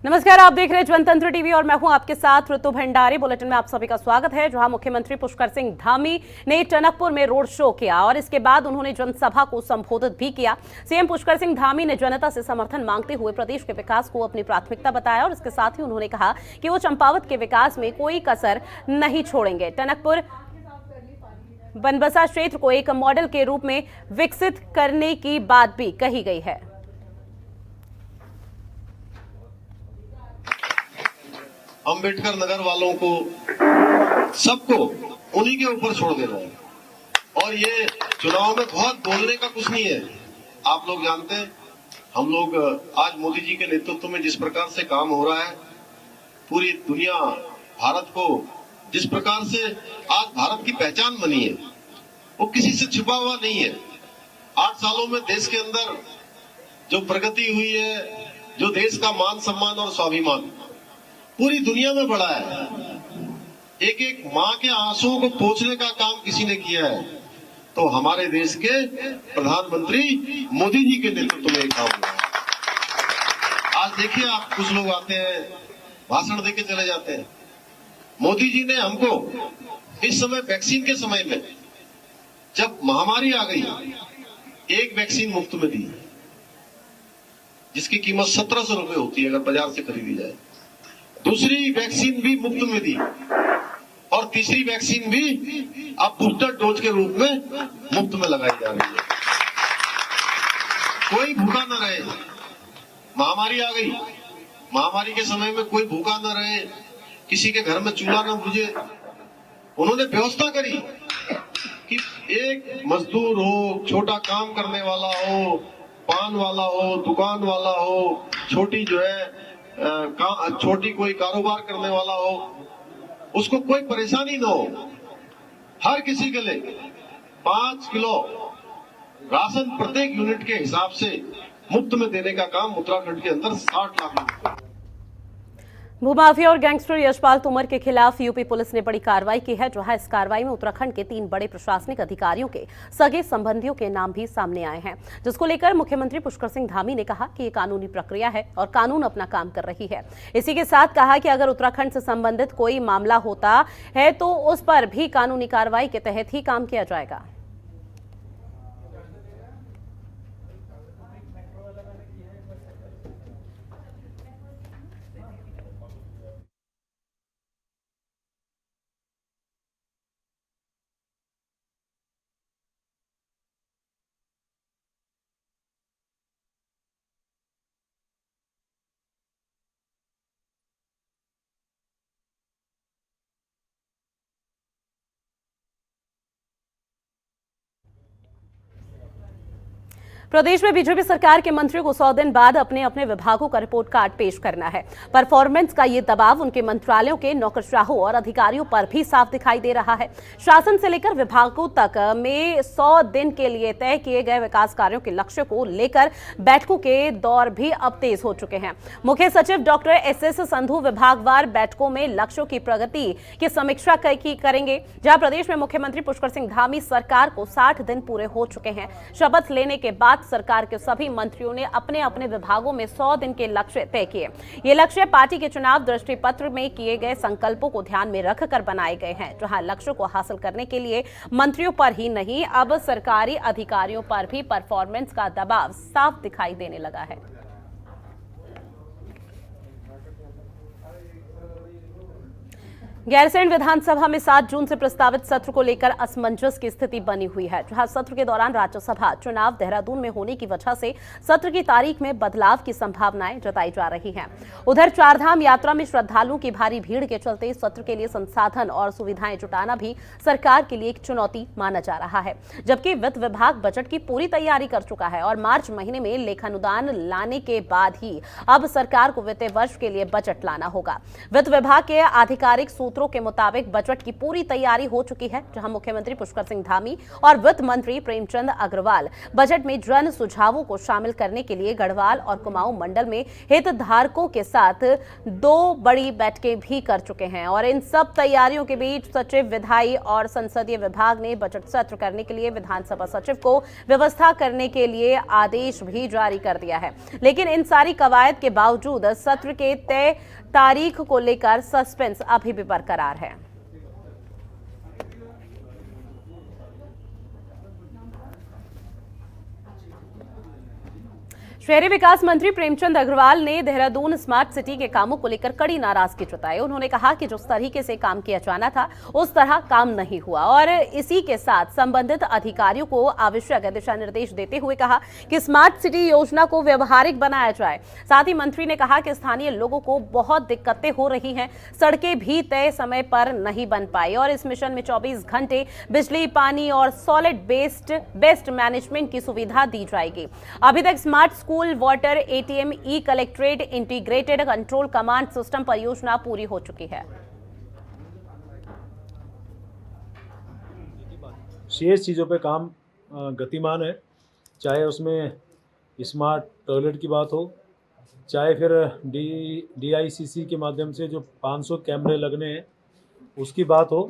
नमस्कार, आप देख रहे हैं जनतंत्र टीवी और मैं हूं आपके साथ ऋतु भंडारी। बुलेटिन में आप सभी का स्वागत है। जहां मुख्यमंत्री पुष्कर सिंह धामी ने टनकपुर में रोड शो किया और इसके बाद उन्होंने जनसभा को संबोधित भी किया। सीएम पुष्कर सिंह धामी ने जनता से समर्थन मांगते हुए प्रदेश के विकास को अपनी प्राथमिकता बताया और इसके साथ ही उन्होंने कहा कि वो चंपावत के विकास में कोई कसर नहीं छोड़ेंगे। टनकपुर बनबसा क्षेत्र को एक मॉडल के रूप में विकसित करने की बात भी कही गई है। अंबेडकर नगर वालों को सबको उन्हीं के ऊपर छोड़ देना है और ये चुनाव में बहुत बोलने का कुछ नहीं है। आप लोग जानते हैं, हम लोग आज मोदी जी के नेतृत्व में जिस प्रकार से काम हो रहा है, पूरी दुनिया भारत को जिस प्रकार से आज भारत की पहचान बनी है वो किसी से छिपा हुआ नहीं है। 8 सालों में देश के अंदर जो प्रगति हुई है, जो देश का मान सम्मान और स्वाभिमान पूरी दुनिया में बढ़ा है। एक एक माँ के आंसुओं को पोंछने का काम किसी ने किया है तो हमारे देश के प्रधानमंत्री मोदी जी के नेतृत्व में काम हुआ है। आज देखिए, आप कुछ लोग आते हैं, भाषण देके चले जाते हैं। मोदी जी ने हमको इस समय वैक्सीन के समय में, जब महामारी आ गई, एक वैक्सीन मुफ्त में दी जिसकी कीमत 1700 रुपए होती है अगर बाजार से खरीदी जाए। दूसरी वैक्सीन भी मुफ्त में दी और तीसरी वैक्सीन भी अब बूस्टर डोज के रूप में मुफ्त में लगाई जा रही है। कोई भूखा न रहे। महामारी आ गई, महामारी के समय में कोई भूखा न रहे, किसी के घर में चूल्हा न बुझे। उन्होंने व्यवस्था करी कि एक मजदूर हो, छोटा काम करने वाला हो, पान वाला हो, दुकान वाला हो, छोटी जो है छोटी कोई कारोबार करने वाला हो, उसको कोई परेशानी न हो। हर किसी के लिए 5 किलो राशन प्रत्येक यूनिट के हिसाब से मुफ्त में देने का काम उत्तराखंड के अंदर 60 लाख लोगों। भूमाफिया और गैंगस्टर यशपाल तोमर के खिलाफ यूपी पुलिस ने बड़ी कार्रवाई की है। जहां इस कार्रवाई में उत्तराखंड के 3 बड़े प्रशासनिक अधिकारियों के सगे संबंधियों के नाम भी सामने आए हैं, जिसको लेकर मुख्यमंत्री पुष्कर सिंह धामी ने कहा कि ये कानूनी प्रक्रिया है और कानून अपना काम कर रही है। इसी के साथ कहा कि अगर उत्तराखंड से संबंधित कोई मामला होता है तो उस पर भी कानूनी कार्रवाई के तहत ही काम किया जाएगा। प्रदेश में बीजेपी सरकार के मंत्रियों को 100 दिन बाद अपने अपने विभागों का रिपोर्ट कार्ड पेश करना है। परफॉर्मेंस का ये दबाव उनके मंत्रालयों के नौकरशाहों और अधिकारियों पर भी साफ दिखाई दे रहा है। शासन से लेकर विभागों तक में 100 दिन के लिए तय किए गए विकास कार्यों के लक्ष्य को लेकर बैठकों के दौर भी अब तेज हो चुके हैं। मुख्य सचिव डॉक्टर एस संधू विभागवार बैठकों में लक्ष्यों की प्रगति की समीक्षा करेंगे। जहां प्रदेश में मुख्यमंत्री पुष्कर सिंह धामी सरकार को 60 दिन पूरे हो चुके हैं। शपथ लेने के बाद सरकार के सभी मंत्रियों ने अपने अपने विभागों में 100 दिन के लक्ष्य तय किए। ये लक्ष्य पार्टी के चुनाव दृष्टि पत्र में किए गए संकल्पों को ध्यान में रखकर बनाए गए हैं। जहां लक्ष्यों को हासिल करने के लिए मंत्रियों पर ही नहीं, अब सरकारी अधिकारियों पर भी परफॉर्मेंस का दबाव साफ दिखाई देने लगा है। गैरसैंण विधानसभा में 7 जून से प्रस्तावित सत्र को लेकर असमंजस की स्थिति बनी हुई है। जहां सत्र के दौरान राज्यसभा चुनाव देहरादून में होने की वजह से सत्र की तारीख में बदलाव की संभावनाएं जताई जा रही हैं। उधर चारधाम यात्रा में श्रद्धालुओं की भारी भीड़ के चलते सत्र के लिए संसाधन और सुविधाएं जुटाना भी सरकार के लिए एक चुनौती माना जा रहा है। जबकि वित्त विभाग बजट की पूरी तैयारी कर चुका है और मार्च महीने में लेखानुदान लाने के बाद ही अब सरकार को वित्तीय वर्ष के लिए बजट लाना होगा। वित्त विभाग के आधिकारिक सूत्रों के मुताबिक बजट की पूरी तैयारी हो चुकी है, जहां मुख्यमंत्री पुष्कर सिंह धामी और वित्त मंत्री प्रेमचंद अग्रवाल बजट में जन सुझावों को शामिल करने के लिए गढ़वाल और कुमाऊं मंडल में हितधारकों के साथ 2 बड़ी बैठकें भी कर चुके हैं। और इन सब तैयारियों के बीच सचिव विधायी और संसदीय विभाग ने बजट सत्र करने के लिए विधानसभा सचिव को व्यवस्था करने के लिए आदेश भी जारी कर दिया है। लेकिन इन सारी कवायद के बावजूद सत्र के तय तारीख को लेकर सस्पेंस अभी भी बरकरार है। शहरी विकास मंत्री प्रेमचंद अग्रवाल ने देहरादून स्मार्ट सिटी के कामों को लेकर कड़ी नाराजगी जताई। उन्होंने कहा कि जिस तरीके से काम किया जाना था उस तरह काम नहीं हुआ और इसी के साथ संबंधित अधिकारियों को आवश्यक दिशा निर्देश देते हुए कहा कि स्मार्ट सिटी योजना को व्यवहारिक बनाया जाए। साथ ही मंत्री ने कहा कि स्थानीय लोगों को बहुत दिक्कतें हो रही हैं, सड़कें भी तय समय पर नहीं बन पाई और इस मिशन में 24 घंटे बिजली, पानी और सॉलिड वेस्ट मैनेजमेंट की सुविधा दी जाएगी। अभी तक smart school, water, ATM, e collectorate, integrated control command system परियोजना पूरी हो चुकी है। शेष चीज़ों पे काम गतिमान है, चाहे उसमें स्मार्ट टॉयलेट की बात हो, चाहे फिर DICC के माध्यम से जो 500 कैमरे लगने हैं उसकी बात हो,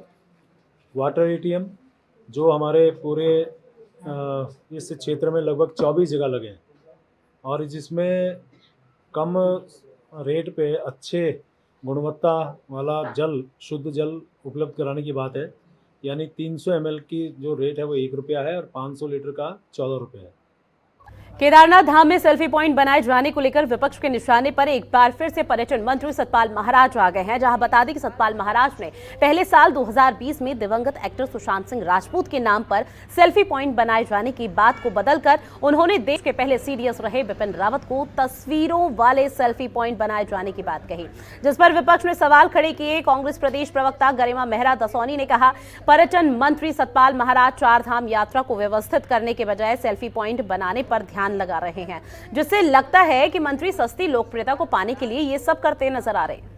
वाटर ATM जो हमारे पूरे इस क्षेत्र में लगभग 24 जगह लगे हैं और जिसमें कम रेट पे अच्छे गुणवत्ता वाला जल, शुद्ध जल उपलब्ध कराने की बात है। यानी 300 ml की जो रेट है वो 1 रुपया है और 500 लीटर का 14 रुपये है। केदारनाथ धाम में सेल्फी पॉइंट बनाए जाने को लेकर विपक्ष के निशाने पर एक बार फिर से पर्यटन मंत्री सतपाल महाराज आ गए हैं। जहां बता दें कि सतपाल महाराज ने पहले साल 2020 में दिवंगत एक्टर सुशांत सिंह राजपूत के नाम पर सेल्फी पॉइंट बनाए जाने की बात को बदलकर उन्होंने देश के पहले CDS रहे बिपिन रावत को तस्वीरों वाले सेल्फी पॉइंट बनाए जाने की बात कही, जिस पर विपक्ष ने सवाल खड़े किए। कांग्रेस प्रदेश प्रवक्ता गरिमा मेहरा दसौनी ने कहा, पर्यटन मंत्री सतपाल महाराज 4 धाम यात्रा को व्यवस्थित करने के बजाय सेल्फी पॉइंट बनाने पर ध्यान लगा रहे हैं, जिससे लगता है कि मंत्री सस्ती लोकप्रियता को पाने के लिए ये सब करते नजर आ रहे हैं।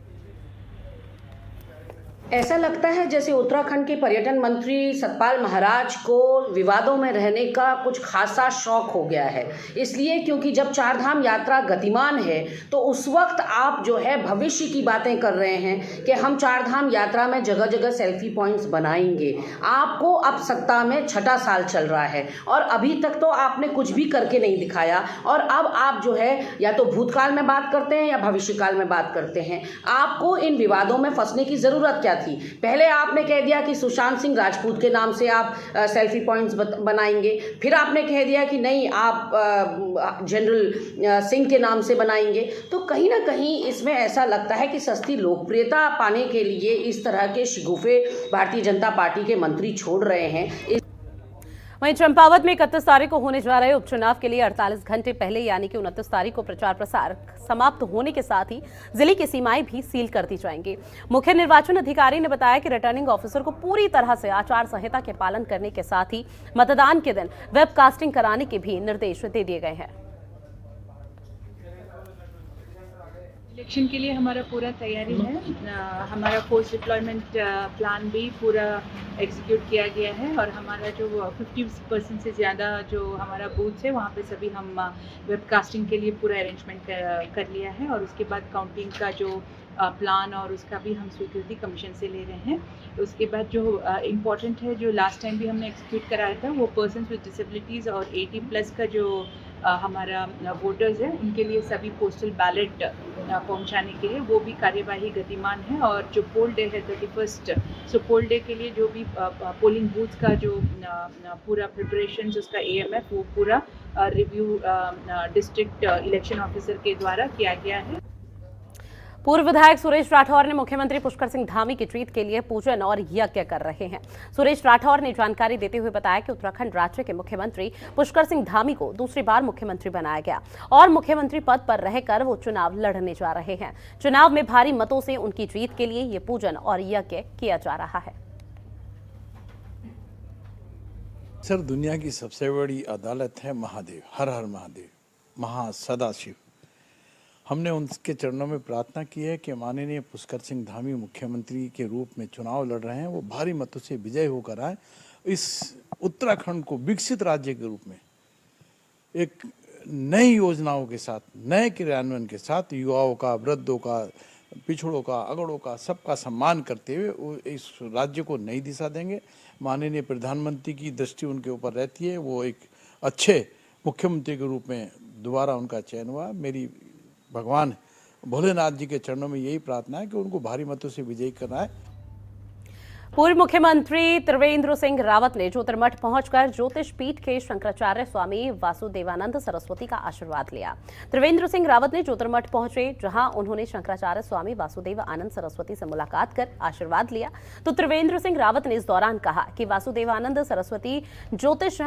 ऐसा लगता है जैसे उत्तराखंड के पर्यटन मंत्री सतपाल महाराज को विवादों में रहने का कुछ खासा शौक हो गया है। इसलिए क्योंकि जब 4 धाम यात्रा गतिमान है तो उस वक्त आप जो है भविष्य की बातें कर रहे हैं कि हम 4 धाम यात्रा में जगह जगह सेल्फी पॉइंट्स बनाएंगे। आपको अब सत्ता में 6ठा साल चल रहा है और अभी तक तो आपने कुछ भी करके नहीं दिखाया और अब आप जो है या तो भूतकाल में बात करते हैं या भविष्यकाल में बात करते हैं। आपको इन विवादों में फंसने की ज़रूरत क्या थी? पहले आपने कह दिया कि सुशांत सिंह राजपूत के नाम से आप सेल्फी पॉइंट्स बनाएंगे, फिर आपने कह दिया कि नहीं आप जनरल सिंह के नाम से बनाएंगे। तो कहीं ना कहीं इसमें ऐसा लगता है कि सस्ती लोकप्रियता पाने के लिए इस तरह के शिगुफे भारतीय जनता पार्टी के मंत्री छोड़ रहे हैं। वहीं चंपावत में 31 तारीख को होने जा रहे उपचुनाव के लिए 48 घंटे पहले यानी कि 29 तारीख को प्रचार प्रसार समाप्त होने के साथ ही जिले की सीमाएं भी सील कर दी जाएंगी। मुख्य निर्वाचन अधिकारी ने बताया कि रिटर्निंग ऑफिसर को पूरी तरह से आचार संहिता के पालन करने के साथ ही मतदान के दिन वेबकास्टिंग कराने के भी निर्देश दे दिए गए हैं। इलेक्शन के लिए हमारा पूरा तैयारी है। हमारा फोर्स डिप्लॉयमेंट प्लान भी पूरा एग्जीक्यूट किया गया है और हमारा जो 50% से ज़्यादा जो हमारा बूथ है वहाँ पे सभी हम वेबकास्टिंग के लिए पूरा अरेंजमेंट कर लिया है और उसके बाद काउंटिंग का जो प्लान और उसका भी हम स्वीकृति कमीशन से ले रहे हैं। उसके बाद जो इम्पॉर्टेंट है, जो लास्ट टाइम भी हमने एग्जीक्यूट कराया था, वो पर्सन्स विद डिसेबिलिटीज़ और 80+ का जो हमारा वोटर्स है उनके लिए सभी पोस्टल बैलेट पहुंचाने के लिए वो भी कार्यवाही गतिमान है। और जो पोल डे है 31, सो पोल डे के लिए जो भी पोलिंग बूथ का जो पूरा प्रिपरेशन उसका AMF वो पूरा रिव्यू डिस्ट्रिक्ट इलेक्शन ऑफिसर के द्वारा किया गया है। पूर्व विधायक सुरेश राठौर ने मुख्यमंत्री पुष्कर सिंह धामी की जीत के लिए पूजन और यज्ञ कर रहे हैं। सुरेश राठौर ने जानकारी देते हुए बताया कि उत्तराखंड राज्य के मुख्यमंत्री पुष्कर सिंह धामी को दूसरी बार मुख्यमंत्री बनाया गया और मुख्यमंत्री पद पर रहकर वो चुनाव लड़ने जा रहे हैं। चुनाव में भारी मतों से उनकी जीत के लिए ये पूजन और यज्ञ किया जा रहा है। सर, दुनिया की सबसे बड़ी अदालत है महादेव, हर हर महादेव, महासदाशिव। हमने उनके चरणों में प्रार्थना की है कि माननीय पुष्कर सिंह धामी मुख्यमंत्री के रूप में चुनाव लड़ रहे हैं, वो भारी मतों से विजय होकर आए। इस उत्तराखंड को विकसित राज्य के रूप में एक नई योजनाओं के साथ, नए क्रियान्वयन के साथ युवाओं का, वृद्धों का, पिछड़ों का, अगड़ों का, सबका सम्मान करते हुए वो इस राज्य को नई दिशा देंगे। माननीय प्रधानमंत्री की दृष्टि उनके ऊपर रहती है, वो एक अच्छे मुख्यमंत्री के रूप में दोबारा उनका चयन हुआ। मेरी भगवान भोलेनाथ जी के चरणों में यही प्रार्थना है कि उनको भारी मतों से विजयी कराए। पूर्व मुख्यमंत्री त्रिवेंद्र सिंह रावत ने ज्योतिर्मठ पहुंचकर ज्योतिष पीठ के शंकराचार्य स्वामी वासुदेवानंद सरस्वती का आशीर्वाद लिया। त्रिवेंद्र सिंह रावत ने ज्योतिर्मठ पहुंचे, जहां उन्होंने शंकराचार्य स्वामी वासुदेव आनंद सरस्वती से मुलाकात कर आशीर्वाद लिया। तो त्रिवेंद्र सिंह रावत ने इस दौरान कहा कि वासुदेवानंद सरस्वती ज्योतिष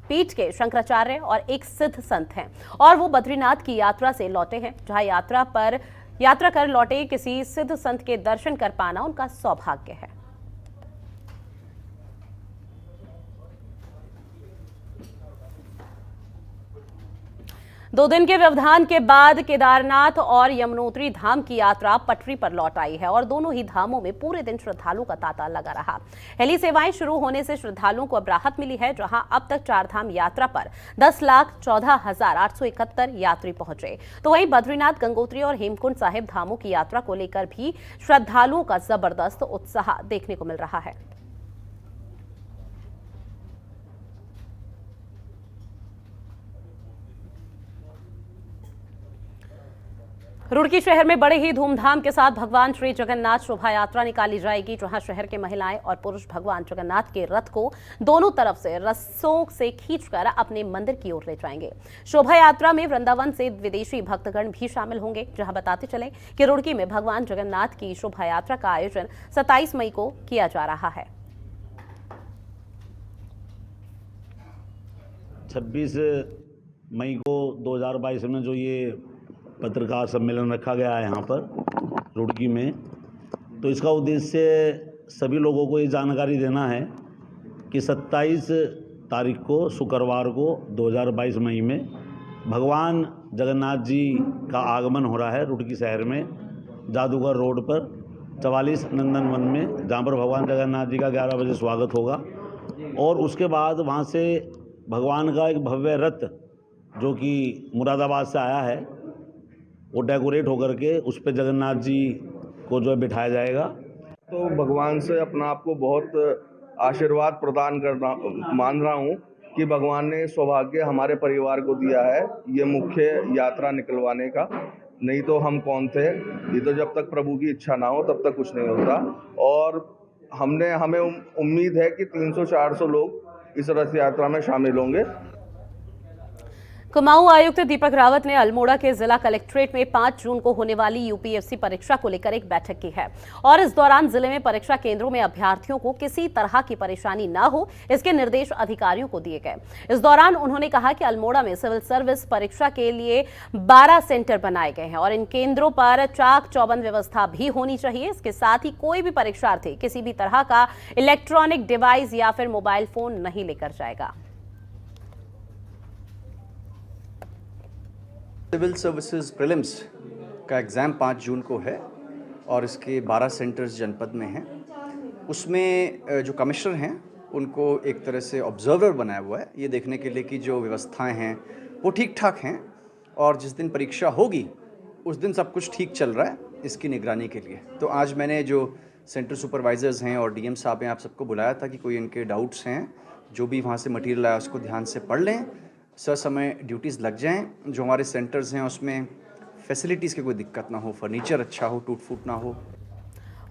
पीठ के शंकराचार्य और एक सिद्ध संत हैं और वो बद्रीनाथ की यात्रा से लौटे हैं, जहां यात्रा कर लौटे किसी सिद्ध संत के दर्शन कर पाना उनका सौभाग्य है। दो दिन के व्यवधान के बाद केदारनाथ और यमुनोत्री धाम की यात्रा पटरी पर लौट आई है और दोनों ही धामों में पूरे दिन श्रद्धालुओं का तांता लगा रहा। हेली सेवाएं शुरू होने से श्रद्धालुओं को अब राहत मिली है, जहां अब तक चारधाम यात्रा पर 10,14,871 यात्री पहुंचे। तो वहीं बद्रीनाथ, गंगोत्री और हेमकुंड साहिब धामों की यात्रा को लेकर भी श्रद्धालुओं का जबरदस्त उत्साह देखने को मिल रहा है। रुड़की शहर में बड़े ही धूमधाम के साथ भगवान श्री जगन्नाथ शोभा यात्रा निकाली जाएगी, जहां शहर के महिलाएं और पुरुष भगवान जगन्नाथ के रथ को दोनों तरफ से रस्सों से खींचकर अपने मंदिर की ओर ले जाएंगे। शोभा यात्रा में वृंदावन से विदेशी भक्तगण भी शामिल होंगे। जहां बताते चले कि रुड़की में भगवान जगन्नाथ की शोभा यात्रा का आयोजन 27 मई को किया जा रहा है। 26 मई को 2022 में जो ये पत्रकार सम्मेलन रखा गया है यहाँ पर रुड़की में, तो इसका उद्देश्य सभी लोगों को ये जानकारी देना है कि 27 तारीख को शुक्रवार को 2022 मई में भगवान जगन्नाथ जी का आगमन हो रहा है रुड़की शहर में जादूगर रोड पर 44 नंदन वन में, जहाँ पर भगवान जगन्नाथ जी का 11 बजे स्वागत होगा। और उसके बाद वहाँ से भगवान का एक भव्य रथ जो कि मुरादाबाद से आया है, वो डेकोरेट होकर के उस पर जगन्नाथ जी को जो है बिठाया जाएगा। तो भगवान से अपना आप को बहुत आशीर्वाद प्रदान मान रहा हूँ कि भगवान ने सौभाग्य हमारे परिवार को दिया है ये मुख्य यात्रा निकलवाने का। नहीं तो हम कौन थे, ये तो जब तक प्रभु की इच्छा ना हो तब तक कुछ नहीं होता। और हमें उम्मीद है कि 300-400 लोग इस रथ यात्रा में शामिल होंगे। कुमाऊं आयुक्त दीपक रावत ने अल्मोड़ा के जिला कलेक्ट्रेट में 5 जून को होने वाली यूपीएससी परीक्षा को लेकर एक बैठक की है और इस दौरान जिले में परीक्षा केंद्रों में अभ्यर्थियों को किसी तरह की परेशानी न हो, इसके निर्देश अधिकारियों को दिए गए। इस दौरान उन्होंने कहा कि अल्मोड़ा में सिविल सर्विस परीक्षा के लिए 12 सेंटर बनाए गए हैं और इन केंद्रों पर चाक चौबंद व्यवस्था भी होनी चाहिए। इसके साथ ही कोई भी परीक्षार्थी किसी भी तरह का इलेक्ट्रॉनिक डिवाइस या फिर मोबाइल फोन नहीं लेकर जाएगा। सिविल सर्विसेज प्रीलिम्स का एग्ज़ाम 5 जून को है और इसके 12 सेंटर्स जनपद में हैं। उसमें जो कमिश्नर हैं उनको एक तरह से ऑब्जर्वर बनाया हुआ है, ये देखने के लिए कि जो व्यवस्थाएं हैं वो ठीक ठाक हैं और जिस दिन परीक्षा होगी उस दिन सब कुछ ठीक चल रहा है, इसकी निगरानी के लिए। तो आज मैंने जो सेंटर सुपरवाइज़र्स हैं और डीएम साहब हैं, आप सबको बुलाया था कि कोई इनके डाउट्स हैं, जो भी वहाँ से मटीरियल आया उसको ध्यान से पढ़ लें, समय ड्यूटीज़ लग जाएं। जो हमारे सेंटर्स हैं उसमें फैसिलिटीज़ की कोई दिक्कत ना हो, फर्नीचर अच्छा हो, टूट फूट ना हो।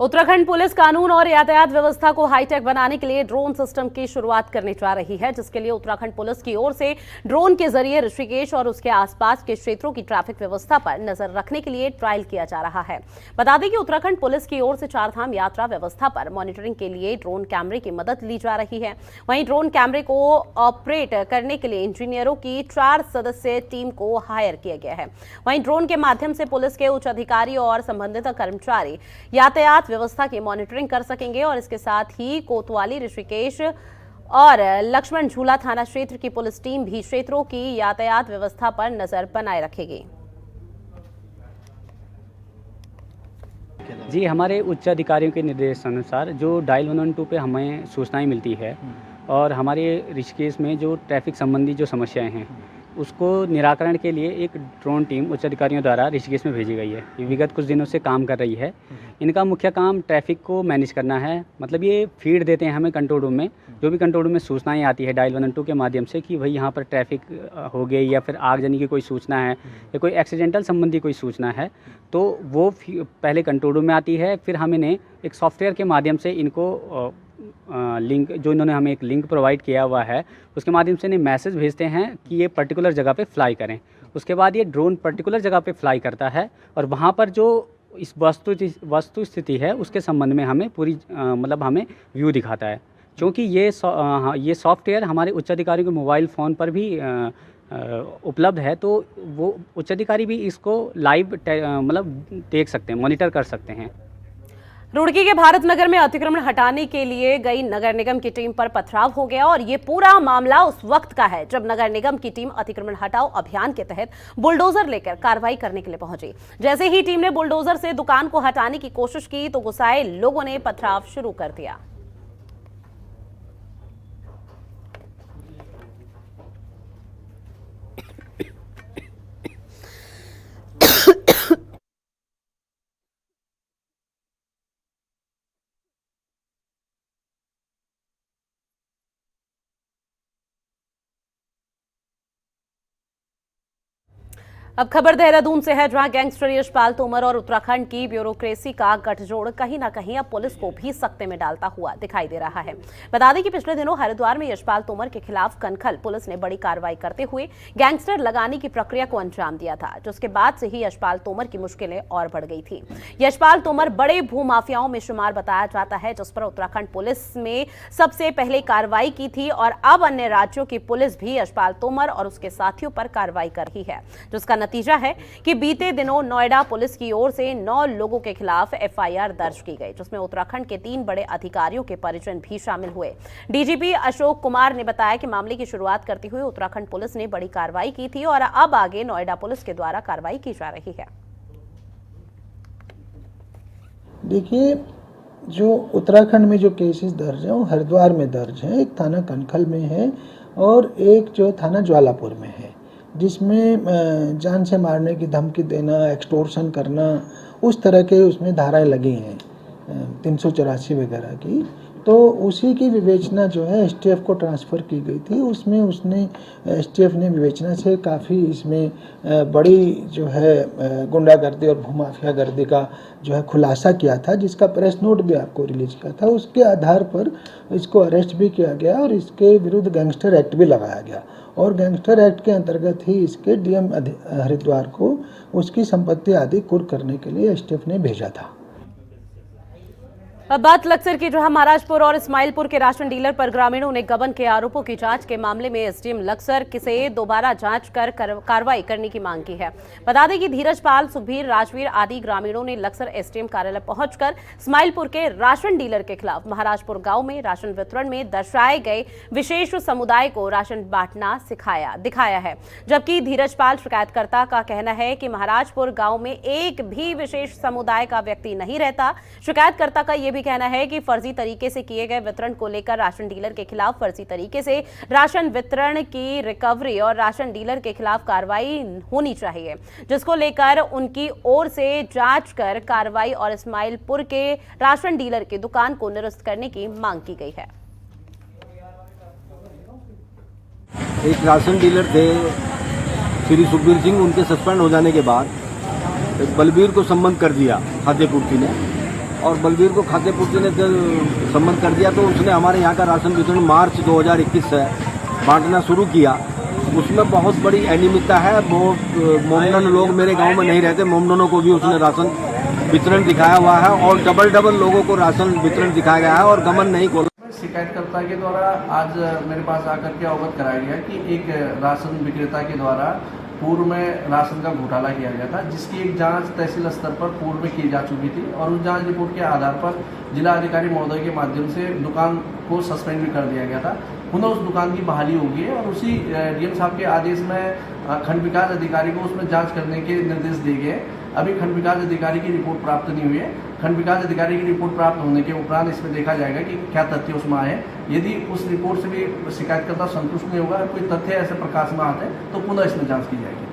उत्तराखंड पुलिस कानून और यातायात व्यवस्था को हाईटेक बनाने के लिए ड्रोन सिस्टम की शुरुआत करने जा रही है, जिसके लिए उत्तराखंड पुलिस की ओर से ड्रोन के जरिए ऋषिकेश और उसके आसपास के क्षेत्रों की ट्रैफिक व्यवस्था पर नजर रखने के लिए ट्रायल किया जा रहा है। बता दें कि उत्तराखंड पुलिस की ओर से चारधाम यात्रा व्यवस्था पर मॉनिटरिंग के लिए ड्रोन कैमरे की मदद ली जा रही है। वहीं ड्रोन कैमरे को ऑपरेट करने के लिए इंजीनियरों की 4 सदस्यीय टीम को हायर किया गया है। वहीं ड्रोन के माध्यम से पुलिस के उच्च अधिकारी और संबंधित कर्मचारी यातायात व्यवस्था की मॉनिटरिंग कर सकेंगे और इसके साथ ही कोतवाली, ऋषिकेश और लक्ष्मण झूला थाना क्षेत्र की पुलिस टीम भी क्षेत्रों की यातायात व्यवस्था पर नजर बनाए रखेगी। कहना जी, हमारे उच्च अधिकारियों के निर्देशानुसार जो डायल 112 पे हमें सूचनाएं मिलती है और हमारे ऋषिकेश में जो ट्रैफिक संबंधी जो समस्याएं हैं उसको निराकरण के लिए एक ड्रोन टीम उच्च अधिकारियों द्वारा ऋषिकेश में भेजी गई है। ये विगत कुछ दिनों से काम कर रही है। इनका मुख्य काम ट्रैफिक को मैनेज करना है। मतलब ये फीड देते हैं हमें कंट्रोल रूम में, जो भी कंट्रोल रूम में सूचनाएं आती है डायल 112 के माध्यम से कि भाई यहाँ पर ट्रैफिक हो गई या फिर आगजनी की कोई सूचना है या कोई एक्सीडेंटल संबंधी कोई सूचना है, तो वो पहले कंट्रोल रूम में आती है। फिर हम इन्हें एक सॉफ्टवेयर के माध्यम से इनको लिंक, जो इन्होंने हमें एक लिंक प्रोवाइड किया हुआ है, उसके माध्यम से इन्हें मैसेज भेजते हैं कि ये पर्टिकुलर जगह पे फ्लाई करें। उसके बाद ये ड्रोन पर्टिकुलर जगह पे फ्लाई करता है और वहाँ पर जो इस वस्तु स्थिति है उसके संबंध में हमें पूरी मतलब हमें व्यू दिखाता है। क्योंकि ये सॉफ्टवेयर हमारे उच्च अधिकारियों के मोबाइल फ़ोन पर भी उपलब्ध है, तो वो उच्च अधिकारी भी इसको लाइव मतलब देख सकते हैं, मॉनिटर कर सकते हैं। रुड़की के भारत नगर में अतिक्रमण हटाने के लिए गई नगर निगम की टीम पर पथराव हो गया और ये पूरा मामला उस वक्त का है जब नगर निगम की टीम अतिक्रमण हटाओ अभियान के तहत बुलडोजर लेकर कार्रवाई करने के लिए पहुंची। जैसे ही टीम ने बुलडोजर से दुकान को हटाने की कोशिश की तो गुस्साए लोगों ने पथराव शुरू कर दिया। अब खबर देहरादून से है, जहां गैंगस्टर यशपाल तोमर और उत्तराखंड की ब्यूरोक्रेसी का गठजोड़ कहीं ना कहीं अब पुलिस को भी सकते में डालता हुआ दिखाई दे रहा है। बता दें कि पिछले दिनों हरिद्वार में यशपाल तोमर के खिलाफ कनखल पुलिस ने बड़ी कार्रवाई करते हुए गैंगस्टर लगाने की प्रक्रिया को अंजाम दिया था, जिसके बाद से ही यशपाल तोमर की मुश्किलें और बढ़ गई थी। यशपाल तोमर बड़े भूमाफियाओं में शुमार बताया जाता है, जिस पर उत्तराखंड पुलिस में सबसे पहले कार्रवाई की थी और अब अन्य राज्यों की पुलिस भी यशपाल तोमर और उसके साथियों पर कार्रवाई कर रही है, जिसका नतीजा है कि बीते दिनों नोएडा पुलिस की ओर से 9 लोगों के खिलाफ एफआईआर दर्ज की गई, जिसमें उत्तराखंड के 3 बड़े अधिकारियों के परिजन भी शामिल हुए। डीजीपी अशोक कुमार ने बताया कि मामले की शुरुआत करते हुए उत्तराखंड पुलिस ने बड़ी कार्रवाई की थी और अब आगे नोएडा पुलिस के द्वारा कार्रवाई की जा रही है। देखिए, जो उत्तराखंड में जो केसेस दर्ज हैं वो हरिद्वार में दर्ज है, एक थाना कनखल में है और एक जो थाना ज्वालापुर में है, जिसमें जान से मारने की धमकी देना, एक्सटोर्शन करना, उस तरह के उसमें धाराएं लगी हैं 384 वगैरह की। तो उसी की विवेचना जो है एसटीएफ को ट्रांसफ़र की गई थी। उसमें उसने एसटीएफ ने विवेचना से काफ़ी इसमें बड़ी जो है गुंडागर्दी और भूमाफियागर्दी का जो है खुलासा किया था, जिसका प्रेस नोट भी आपको रिलीज किया था। उसके आधार पर इसको अरेस्ट भी किया गया और इसके विरुद्ध गैंगस्टर एक्ट भी लगाया गया और गैंगस्टर एक्ट के अंतर्गत ही इसके डीएम हरिद्वार को उसकी संपत्ति आदि कुर्क करने के लिए एसटीएफ ने भेजा था। अब बात लक्सर की, जहां महाराजपुर और इस्माइलपुर के राशन डीलर पर ग्रामीणों ने गबन के आरोपों की जांच के मामले में एसडीएम लक्सर से दोबारा जांच कर कार्रवाई करने की मांग की है। बता दें कि धीरज पाल, सुखबीर, राजवीर आदि ग्रामीणों ने लक्सर एसडीएम कार्यालय पहुंचकर इस्माइलपुर के राशन डीलर के खिलाफ महाराजपुर गांव में राशन वितरण में दर्शाए गए विशेष समुदाय को राशन बांटना दिखाया है। जबकि धीरज पाल शिकायतकर्ता का कहना है कि महाराजपुर गाँव में एक भी विशेष समुदाय का व्यक्ति नहीं रहता। शिकायतकर्ता का यह भी कहना है कि फर्जी तरीके से किए गए वितरण को लेकर राशन डीलर के खिलाफ फर्जी तरीके से राशन वितरण की रिकवरी और राशन डीलर के खिलाफ कार्रवाई होनी चाहिए, जिसको लेकर उनकी ओर से जांच कर कार्रवाई और इस्माइलपुर के राशन डीलर की दुकान को निरस्त करने की मांग की गई है। एक राशन डीलर थे श्री सुखबीर सिंह, उनके सस्पेंड हो जाने के बाद बलबीर को संबंध कर दिया खाद्यपूर्ति ने, और बलबीर को खाद्यपूर्ति ने संबंध कर दिया तो उसने हमारे यहाँ का राशन वितरण मार्च 2021 से बांटना शुरू किया। उसमें बहुत बड़ी अनियमितता है। बहुत मोमडन लोग मेरे गांव में नहीं रहते, मोमडनों को भी उसने राशन वितरण दिखाया हुआ है और डबल लोगों को राशन वितरण दिखाया गया है और गमन नहीं खोला। शिकायतकर्ता के द्वारा आज मेरे पास आकर के अवगत कराया गया कि एक राशन विक्रेता के द्वारा पूर्व में राशन का घोटाला किया गया था, जिसकी एक जांच तहसील स्तर पर पूर्व में की जा चुकी थी और उस जांच रिपोर्ट के आधार पर जिला अधिकारी महोदय के माध्यम से दुकान को सस्पेंड भी कर दिया गया था। पुनः उस दुकान की बहाली होगी है और उसी डीएम साहब के आदेश में खंड विकास अधिकारी को उसमें जांच करने के निर्देश दिए गए। अभी खंड विकास अधिकारी की रिपोर्ट प्राप्त नहीं हुई है। खंड विकास अधिकारी की रिपोर्ट प्राप्त होने के उपरांत इसमें देखा जाएगा कि क्या तथ्य उसमें आए हैं। यदि उस रिपोर्ट से भी शिकायतकर्ता संतुष्ट नहीं होगा, कोई तथ्य ऐसे प्रकाश में आते हैं तो पुनः इसमें जांच की जाएगी।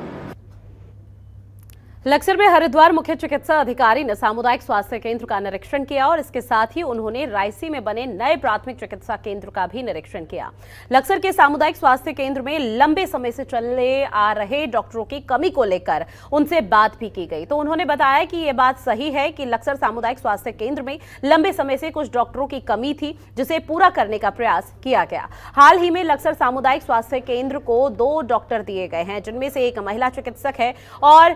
लक्सर में हरिद्वार मुख्य चिकित्सा अधिकारी ने सामुदायिक स्वास्थ्य केंद्र का निरीक्षण किया और इसके साथ ही उन्होंने रायसी में बने नए प्राथमिक चिकित्सा केंद्र का भी निरीक्षण किया। लक्सर के सामुदायिक स्वास्थ्य केंद्र में लंबे समय से चले आ रहे डॉक्टरों की कमी को लेकर उनसे बात भी की गई, तो उन्होंने बताया कि ये बात सही है कि लक्सर सामुदायिक स्वास्थ्य केंद्र में लंबे समय से कुछ डॉक्टरों की कमी थी, जिसे पूरा करने का प्रयास किया गया। हाल ही में लक्सर सामुदायिक स्वास्थ्य केंद्र को 2 डॉक्टर दिए गए हैं, जिनमें से एक महिला चिकित्सक है और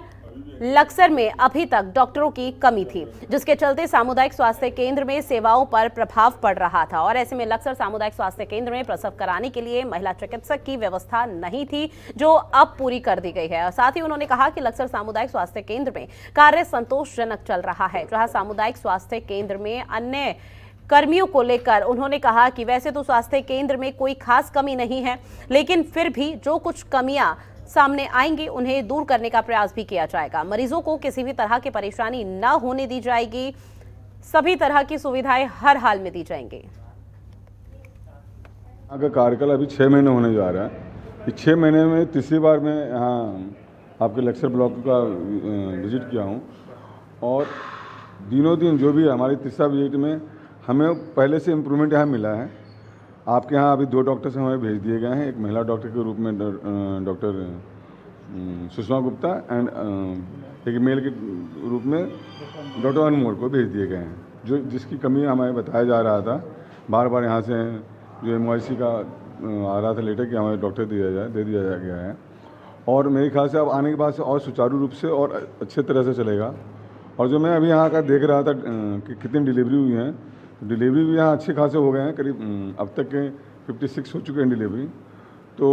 लक्सर में अभी तक डॉक्टरों की कमी थी, जिसके चलते सामुदायिक स्वास्थ्य केंद्र में सेवाओं पर प्रभाव पड़ रहा था और ऐसे में लक्सर सामुदायिक स्वास्थ्य केंद्र में प्रसव कराने के लिए महिला चिकित्सक की व्यवस्था नहीं थी, जो अब पूरी कर दी गई है। और साथ ही उन्होंने कहा कि लक्सर सामुदायिक स्वास्थ्य केंद्र में कार्य संतोषजनक चल रहा है। जहां सामुदायिक स्वास्थ्य केंद्र में अन्य कर्मियों को लेकर उन्होंने कहा कि वैसे तो स्वास्थ्य केंद्र में कोई खास कमी नहीं है, लेकिन फिर भी जो कुछ कमियां सामने आएंगी उन्हें दूर करने का प्रयास भी किया जाएगा। मरीजों को किसी भी तरह की परेशानी न होने दी जाएगी, सभी तरह की सुविधाएं हर हाल में दी जाएंगी। यहाँ का कार्यकाल अभी 6 महीने होने जा रहा है। इस 6 महीने में तीसरी बार मैं यहाँ आपके लक्सर ब्लॉक का विजिट किया हूँ और दिनों दिन जो भी हमारी तीसरा विजिट में हमें पहले से इम्प्रूवमेंट यहाँ मिला है। आपके यहाँ अभी 2 डॉक्टर्स हमें भेज दिए गए हैं, एक महिला डॉक्टर के रूप में डॉक्टर सुषमा गुप्ता एंड एक मेल के रूप में डॉक्टर अनमोल को भेज दिए गए हैं, जो जिसकी कमी हमें बताया जा रहा था। बार बार यहाँ से जो MYC का आ रहा था लेटर कि हमें डॉक्टर दे दिया गया है और मेरे ख्याल से अब आने के बाद से और सुचारू रूप से और अच्छे तरह से चलेगा। और जो मैं अभी यहाँ का देख रहा था कि कितनी डिलीवरी हुई हैं, डिलीवरी भी यहाँ अच्छे खासे हो गए हैं, करीब अब तक के 56 हो चुके हैं डिलीवरी। तो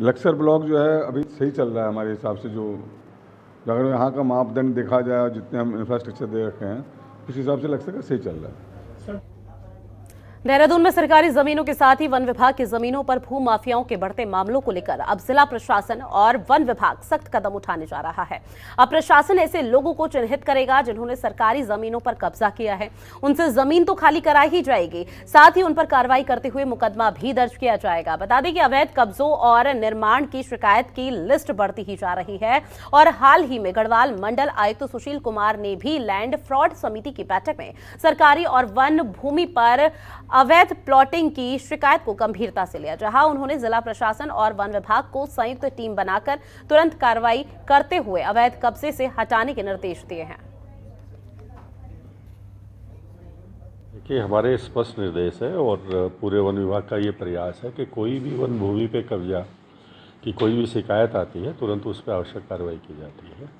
लक्सर ब्लॉक जो है अभी सही चल रहा है हमारे हिसाब से। जो अगर यहाँ का मापदंड देखा जाए और जितने हम इंफ्रास्ट्रक्चर दे रखे हैं उस हिसाब से लक्सर का सही चल रहा है। देहरादून में सरकारी जमीनों के साथ ही वन विभाग की जमीनों पर भू माफियाओं के बढ़ते मामलों को लेकर अब जिला प्रशासन और वन विभाग सख्त कदम उठाने जा रहा है। अब प्रशासन ऐसे लोगों को चिन्हित करेगा जिन्होंने सरकारी जमीनों पर कब्जा किया है, उनसे जमीन तो खाली कराई ही जाएगी, साथ ही उन पर कार्रवाई करते हुए मुकदमा भी दर्ज किया जाएगा। बता दें कि अवैध कब्जों और निर्माण की शिकायत की लिस्ट बढ़ती ही जा रही है और हाल ही में गढ़वाल मंडल आयुक्त सुशील कुमार ने भी लैंड फ्रॉड समिति की बैठक में सरकारी और वन भूमि पर अवैध प्लॉटिंग की शिकायत को गंभीरता से लिया, जहां उन्होंने जिला प्रशासन और वन विभाग को संयुक्त टीम बनाकर तुरंत कार्रवाई करते हुए अवैध कब्जे से हटाने के निर्देश दिए हैं। देखिए, हमारे स्पष्ट निर्देश है और पूरे वन विभाग का ये प्रयास है कि कोई भी वन भूमि पे कब्जा की कोई भी शिकायत आती है तुरंत उस पर आवश्यक कार्रवाई की जाती है।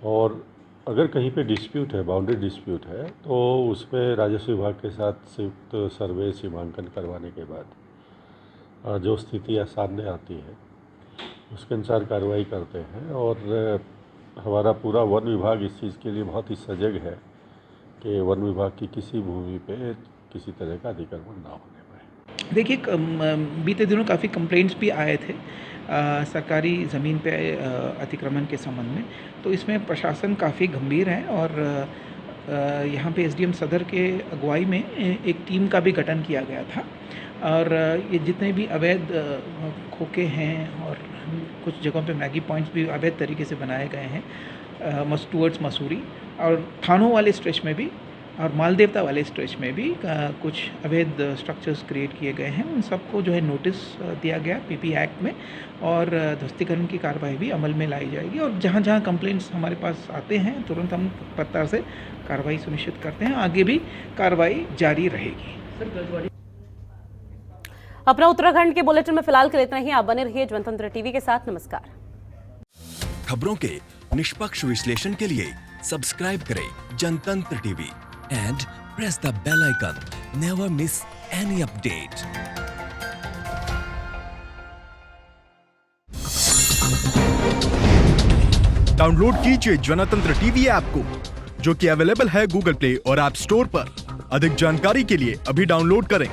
और अगर कहीं पे डिस्प्यूट है, बाउंड्री डिस्प्यूट है, तो उसमें राजस्व विभाग के साथ संयुक्त सर्वे सीमांकन करवाने के बाद जो स्थितियाँ सामने आती है उसके अनुसार कार्रवाई करते हैं। और हमारा पूरा वन विभाग इस चीज़ के लिए बहुत ही सजग है कि वन विभाग की किसी भूमि पे किसी तरह का अतिक्रमण ना होने पाए। देखिए, बीते दिनों काफ़ी कंप्लेंट्स भी आए थे सरकारी ज़मीन पे अतिक्रमण के संबंध में, तो इसमें प्रशासन काफ़ी गंभीर है और यहाँ पे SDM सदर के अगुवाई में एक टीम का भी गठन किया गया था। और ये जितने भी अवैध खोखे हैं और कुछ जगहों पे मैगी पॉइंट्स भी अवैध तरीके से बनाए गए हैं टूवर्ड्स मसूरी और थानों वाले स्ट्रेच में भी और मालदेवता वाले स्ट्रेच में भी कुछ अवैध स्ट्रक्चर्स क्रिएट किए गए हैं। उन सबको जो है नोटिस दिया गया PP एक्ट में और ध्वस्तीकरण की कार्रवाई भी अमल में लाई जाएगी। और जहाँ जहाँ कंप्लेंट्स हमारे पास आते हैं तुरंत हम तत्परता से कार्रवाई सुनिश्चित करते हैं, आगे भी कार्रवाई जारी रहेगी। अपना उत्तराखंड के बुलेटिन में फिलहाल के लिए इतना ही। आप बने रहिए जनतंत्र टीवी के साथ। नमस्कार। खबरों के निष्पक्ष विश्लेषण के लिए सब्सक्राइब करें जनतंत्र TV and press the bell icon. Never miss any update. Download कीजिए जनतंत्र टीवी ऐप को, जो कि अवेलेबल है गूगल प्ले और ऐप स्टोर पर। अधिक जानकारी के लिए अभी डाउनलोड करें।